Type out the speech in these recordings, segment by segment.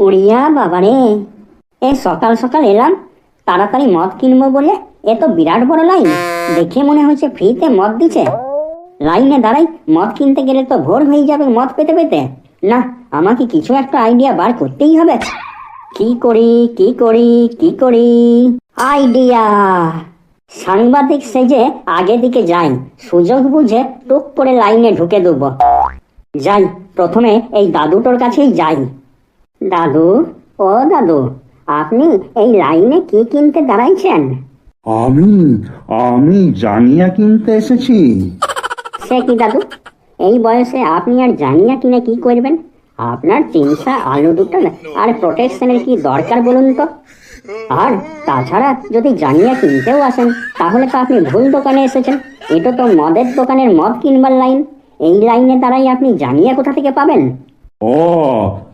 উড়িয়া বাবারে, এই সকাল সকাল এলাম, তাড়াতাড়ি মদ কিনবো বলে। এ তো বিরাট বড় লাইন, দেখে মনে হচ্ছে ফ্রিতে মদ দিচ্ছে। লাইনে দাঁড়াই, মদ কিনতে গেলে তো ভোর হয়ে যাবে মদ পেতে পেতে। না, আমাকে কিছু একটা আইডিয়া বার করতেই হবে। কি করি কি করি কি করি, আইডিয়া! সাংবাদিক সেজে আগে দিকে যাই, সুযোগ বুঝে টুক করে লাইনে ঢুকে দেবো। যাই, প্রথমে এই দাদুটোর কাছেই যাই। দাদু, ও দাদু, আপনি এই লাইনে কি কিনতে দাঁড়াইছেন? আমি আমি জানিয়া কিনতে এসেছি। সে কি দাদু, এই বয়সে আপনি আর জানিয়া কিনে কি করবেন? আপনার চিনসা আলু দুটো আর প্রোটেকশনের কি দরকার বলুন তো? আর তাছাড়া যদি জানিয়া কিনতেও আসেন, তাহলে তো আপনি ভুল দোকানে এসেছেন। এটা তো মদের দোকানের মদ কিনবার লাইন। এই লাইনে দাঁড়াই আপনি জানিয়া কোথা থেকে পাবেন? ও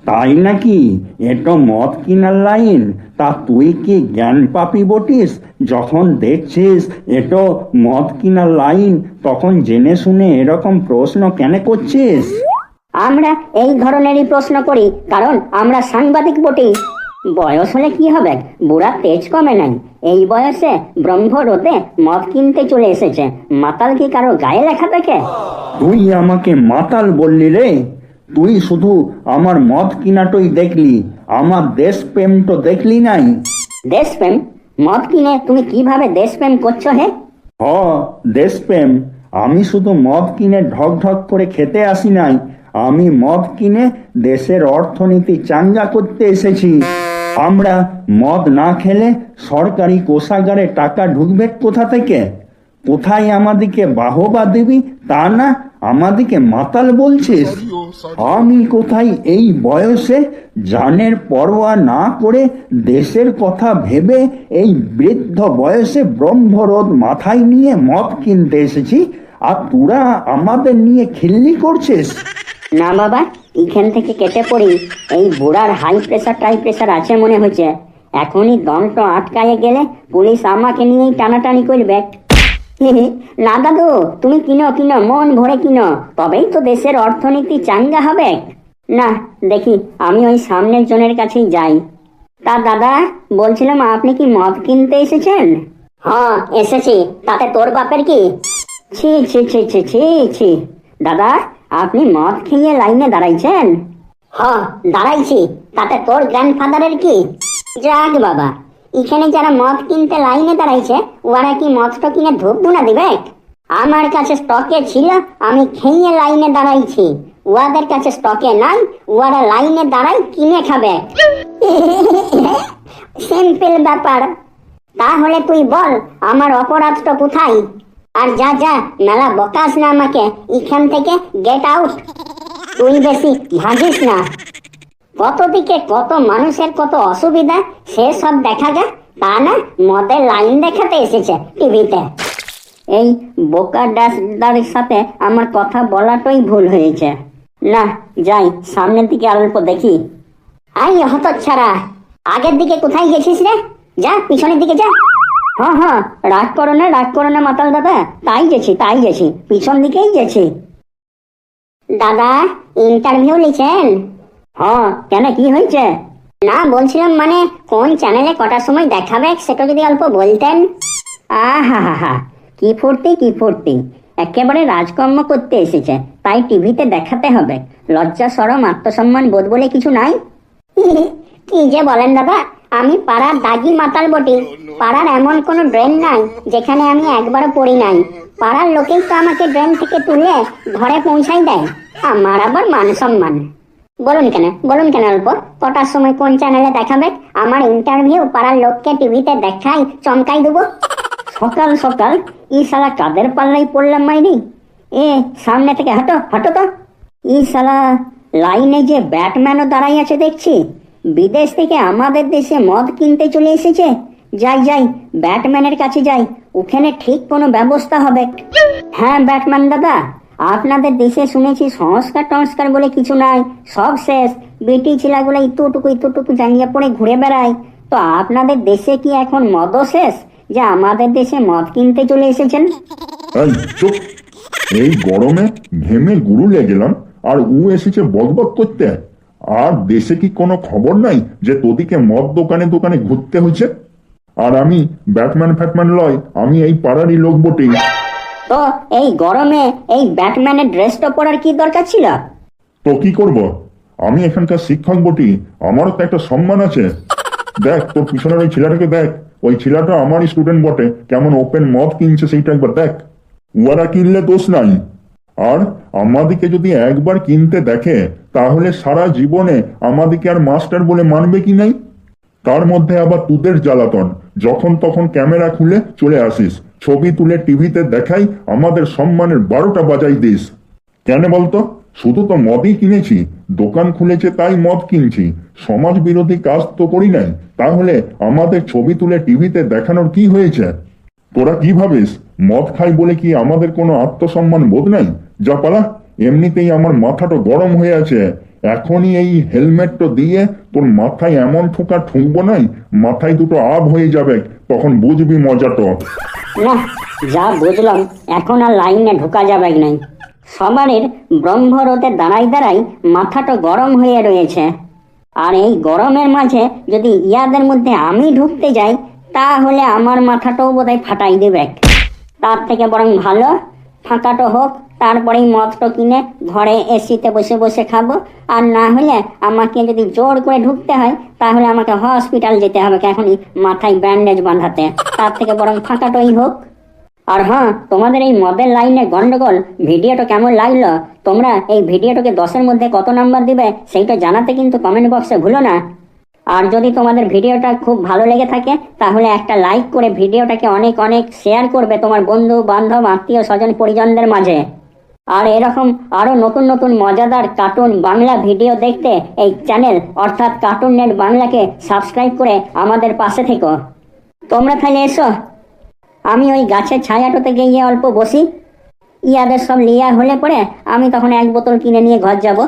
তাই নাকি? এটা মদ কিনার লাইন? তা তুই কি জ্ঞান পাপি বটিস? যখন দেখছিস এটা মদ কিনার লাইন, তখন জেনে শুনে এরকম প্রশ্ন কেন করছিস? আমরা এই ধরনেরই প্রশ্ন করি, কারণ আমরা সাংবাদিক বটি। বয়স হলে কি হবে, বুড়া তেজ কমে নাই। এই বয়সে ব্রহ্মরোদে মদ কিনতে চলে এসেছে। মাতাল কি কারো গায়ে লেখা থাকে? তুই আমাকে মাতাল বললি রে? তুই শুধু আমার মদ কিনাটাই দেখলি, আমার দেশপ্রেম তো দেখলি নাই। দেশপ্রেম? মদ কিনে তুমি কিভাবে দেশপ্রেম করছো হে? দেশপ্রেম। আমি শুধু মদ কিনে ঢক ঢক করে খেতে আসি নাই, আমি মদ কিনে দেশের অর্থনীতি চাঙ্গা করতে এসেছি। আমরা মদ না খেলে সরকারি কোষাগারে টাকা ঢুকবে কোথা থেকে? কোথায় আমাদিকে বাহবা দিবি তা না, আমাদিকে মাতাল বলছিস? আমি কোথায় এই বয়সে জানের পরোয়া না করে দেশের কথা ভেবে এই বৃদ্ধ বয়সে ব্রহ্মরোদ মাথায় নিয়ে মদ কিনতে এসেছি, আর তোরা আমাদের নিয়ে খিল্লি করছিস? না বাবা, এখান থেকে কেটে পড়ি। এই বুড়ার হাই প্রেসার টাই প্রেসার আছে মনে হচ্ছে। এখনই দমটা আটকায়ে গেলে পুলিশ আমাকে নিয়েই টানাটানি করবে। না দাদু, তুমি কিনো কিনো, মন ভরে কিনো, তবেই তো দেশের অর্থনীতি চাঙ্গা হবে। না, দেখি আমি ওই সামনের জনের কাছেই যাই। তা দাদা, বলছিলাম আপনি কি মদ কিনতে এসেছেন? হ্যাঁ এসেছি, তাতে তোর বাপের কি? ছি ছি ছি ছি ছি ছি। দাদা, আপনি মদ খেয়ে লাইনে দাঁড়াইছেন? হ্যাঁ দাঁড়াইছি, তাতে তোর গ্র্যান্ডফাদারের কি? যাক বাবা, এখানে যারা মদ কিনতে লাইনে দাঁড়াইছে, ওরা কি মদটা কিনে ধূপ ধুনা দিবে? আমার কাছে স্টকে ছিল, আমি খেয়ে লাইনে দাঁড়াইছি। ওদের কাছে স্টকে নাই, ওরা লাইনে দাঁড়াই কিনে খাবে। সিম্পল ব্যাপার। তাহলে তুই বল আমার অপরাধটা কোথায়? আর যা যা, মেলা বকাস না আমাকে, এখান থেকে গেট আউট। তুই বেশি ভাগিস না। কত দিকে কত মানুষের কত অসুবিধা, সে সব দেখা যায়, তা না মদের লাইন দেখাতে এসেছে টিভিতে। এই বোকা ডাসদার সাথে আমার কথা বলাটাই ভুল হয়েছে। না, যাই সামনের দিকে অল্প দেখি। আই হতচ্ছাড়া, আগের দিকে কোথায় গেছিস রে? যা পিছনের দিকে যা। হ্যাঁ হ্যাঁ, রাগ করো না মাতাল দাদা, তাই গেছি, পিছন দিকেই গেছি। দাদা, ইন্টারভিউ লিখেন? হ্যাঁ, কেন কি হয়েছে? না, বলছিলাম মানে কোন চ্যানেলে কটার সময় দেখাবে সেটা যদি অল্প বলতেন। আহা হা হা, কি ফুর্তি, একেবারে রাজকর্ম করতে এসেছে, তাই টিভিতে দেখাতে হবে। লজ্জা শরম আত্মসম্মান বোধ বলে কিছু নাই? কি যে বলেন দাদা, আমি পাড়ার দাগি মাতাল বটি। পাড়ার এমন কোনো ড্রেন নাই যেখানে আমি একবারও পড়ি নাই। পাড়ার লোকেই তো আমাকে ড্রেন থেকে তুলে ঘরে পৌঁছাই দেয়। আমার আবার মান সম্মান। বলুন কেন অল্প, কটার সময় কোন চ্যানেলে দেখাবে? আমার ইন্টারভিউ পাড়ার লোককে টিভিতে দেখাই, চমকাই দেবো। সকাল সকাল ই শালা কাদের পাল্লাই পড়লাম মাইরি? এ সামনে থেকে হাঁটো তো। ই শালা লাইনে যে ব্যাটম্যানও দাঁড়াই আছে দেখছি। বিদেশ থেকে আমাদের দেশে মদ কিনতে চলে এসেছে। যাই ব্যাটম্যানের কাছে যাই, ওখানে ঠিক কোনো ব্যবস্থা হবে। হ্যাঁ ব্যাটম্যান দাদা, আপনাদের দেশে শুনেছি সংস্কার বলে কিছু নাই, সব শেষ। বিটি ছিলাগুলো ইতুটুকু জাঙ্গিয়া পড়ে ঘুরে বেড়ায়। তো আপনাদের দেশে কি এখন মদও শেষ যে আমাদের দেশে মদ কিনতে চলে এসেছেন? এই গরমে ঘেমে গুরু লেগেলাম, আর ও এসেছে বকবক করতে। আর দেশে কি কোনো খবর নাই যে তোদিকে মদ দোকানে দোকানে ঘুরতে হয়েছে? আর আমি ব্যাটম্যান ফ্যাটম্যান লয়, আমি এই পাড়ারই লোক বটে। তো এই গরমে এই ব্যাটম্যানের ড্রেসটা পরার কি দরকার ছিল? তো কি করব, আমি এখানকার শিক্ষক বটি, আমারও তো একটা সম্মান আছে। দেখ তোর পিছনের ওই ছেলেটাকে দেখ, ওই ছেলেটা আমারই স্টুডেন্ট বটে, কেমন ওপেন মদ কিনছে সেইটা একবার দেখ। উয়ারা কিনলে দোষ নাই, আর আমাদিকে যদি একবার কিনতে দেখে তাহলে সারা জীবনে আমাদিকে আর মাস্টার বলে মানবে কি নাই? তার মধ্যে আবার তোদের জ্বালাতন, যখন তখন ক্যামেরা খুলে চলে আসিস, ছবি তুলে টিভিতে দেখাই আমাদের সম্মানের 12টা বাজাই দিস। কেন বলতো? শুধু তো মদই কিনেছি, দোকান খুলেছে তাই মদ কিনছি, সমাজ বিরোধী কাজ তো করি নাই, তাহলে আমাদের ছবি তুলে টিভিতে দেখানোর কি হয়েছে? তোরা কি ভাবিস মদ খাই বলে কি আমাদের কোনো আত্মসম্মান বোধ নাই? যা পালা, এমনিতেই আমার মাথাটা গরম হয়ে আছে, এখনই এই হেলমেটটা দিয়ে তোর মাথায় এমন ঠোকা ঠুকবো নাই, মাথায় দুটো আব হয়ে যাবে, তখন বুঝবি মজাটা। না, যা বুঝলাম এখন আর লাইনে ঢোকা যাবে নাই। সবারই ব্রহ্মরথে দাঁড়াই দাঁড়াই মাথাটা গরম হয়ে রয়েছে, আর এই গরমের মাঝে যদি ইয়াদের মধ্যে আমি ঢুকতে যাই তাহলে আমার মাথাটাও বোধহয় ফাটাই দেবে। তার থেকে বরং ভালো ফাঁকাটো হোক, তারপরেই মদটা কিনে ঘরে এসিতে বসে বসে খাবো। আর না হলে আমাকে যদি জোর করে ঢুকতে হয় তাহলে আমাকে হসপিটাল যেতে হবে এখনই মাথায় ব্যান্ডেজ বাঁধাতে। তার থেকে বরং ফাঁকাটোই হোক। আর হ্যাঁ, তোমাদের এই মদের লাইনে গন্ডগোল ভিডিওটা কেমন লাগলো? তোমরা এই ভিডিওটাকে 10-এর মধ্যে কত নাম্বার দিবে সেইটা জানাতে কিন্তু কমেন্ট বক্সে ভুলো না। আর যদি তোমাদের ভিডিওটা খুব ভালো লেগে থাকে তাহলে একটা লাইক করে ভিডিওটাকে অনেক অনেক শেয়ার করবে তোমার বন্ধু বান্ধব আত্মীয় স্বজন পরিজনদের মাঝে। আর এরকম আরো নতুন নতুন মজাদার কার্টুন বাংলা ভিডিও দেখতে এই চ্যানেল অর্থাৎ কার্টুন নেট বাংলাকে সাবস্ক্রাইব করে আমাদের পাশে থেকো। তোমরা তাহলে এসো, আমি ওই গাছের ছায়াটাতে গিয়ে অল্প বসি। ইয়াদের সব লিয়া হলে পরে আমি তখন 1 বোতল কিনে নিয়ে ঘর যাব।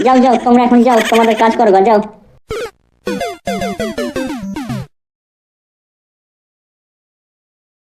যাও যাও, তোমরা এখন যাও, তোমাদের কাজ করো, যাও।